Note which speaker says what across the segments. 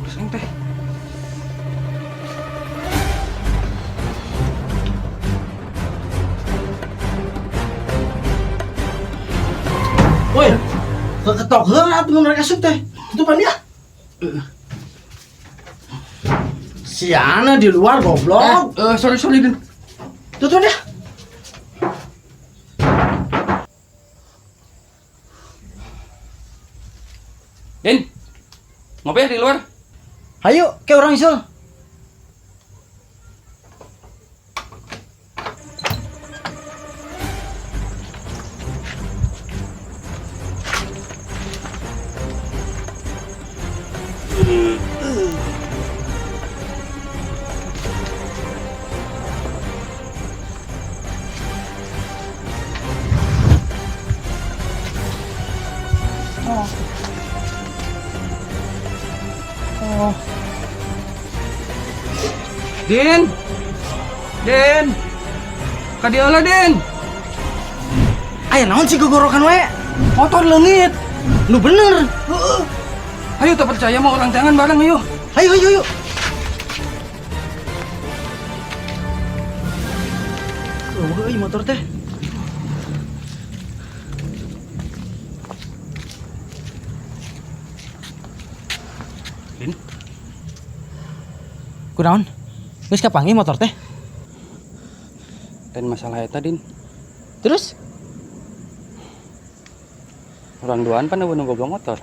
Speaker 1: Pusing teh.
Speaker 2: Woi, ketok heula atuh mereka asup teh. Tutupan dia. Siana di luar goblok.
Speaker 1: Sorry Den.
Speaker 2: Tutup dia.
Speaker 1: Den. Ngopi ya di luar?
Speaker 2: Ayo, ke orang isul.
Speaker 1: Den. Kadiola Den.
Speaker 2: Aya naon sih gogorokan we?
Speaker 1: Motor leungit.
Speaker 2: Nu bener.
Speaker 1: Ayo tak percaya mau orang tangan bareng ayo.
Speaker 2: Ayo. Oh, motor teh.
Speaker 1: Den.
Speaker 2: Kunaon? Geus kapanggih motor teh?
Speaker 1: Dan masalah eta Din.
Speaker 2: Terus?
Speaker 1: Orang duaan pan nunggu boga motor.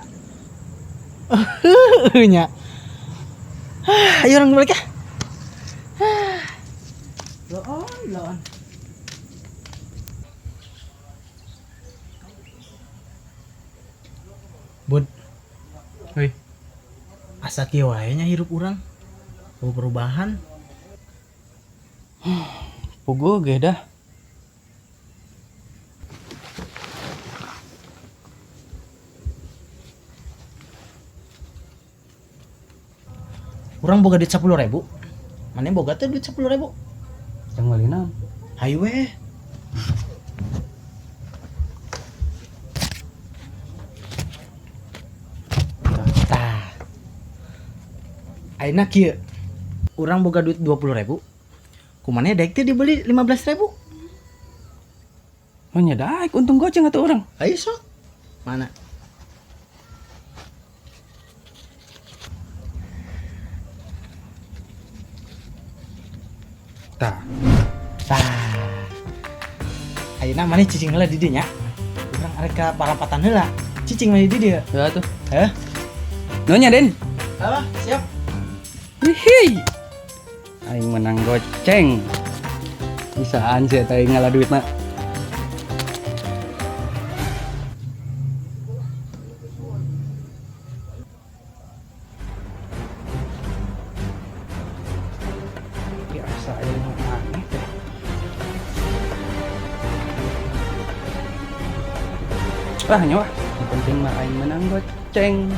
Speaker 2: Nya. Ayo orang balik ya. Loon. Bud,
Speaker 1: Hei.
Speaker 2: asa kieu wae nya hirup urang. Perubahan.
Speaker 1: Pugu ge dah.
Speaker 2: Urang boga duit 10.000. Mane boga teh duit 10.000.
Speaker 1: Yang malina.
Speaker 2: Hayu we. Tah. Ayeuna kieu. Urang boga duit 20.000. Kumaneh daek teh dibeli 15.000.
Speaker 1: Oh nya daek untung goceng atuh orang.
Speaker 2: Ayo sok. Mana?
Speaker 1: Tah.
Speaker 2: Ayeuna maneh cicing heula di dieu nya. Urang arek ka parampatan heula. Cicing maneh di dieu.
Speaker 1: Ya tuh.
Speaker 2: Heh.
Speaker 1: Nonya Den.
Speaker 2: Apa? Siap.
Speaker 1: Hihi. Aing menang goceng. Bisaan sih eta aing ngalah duitna. Biasa aing mah aneh teh. Nyawa. Yang penting mah aing menang goceng.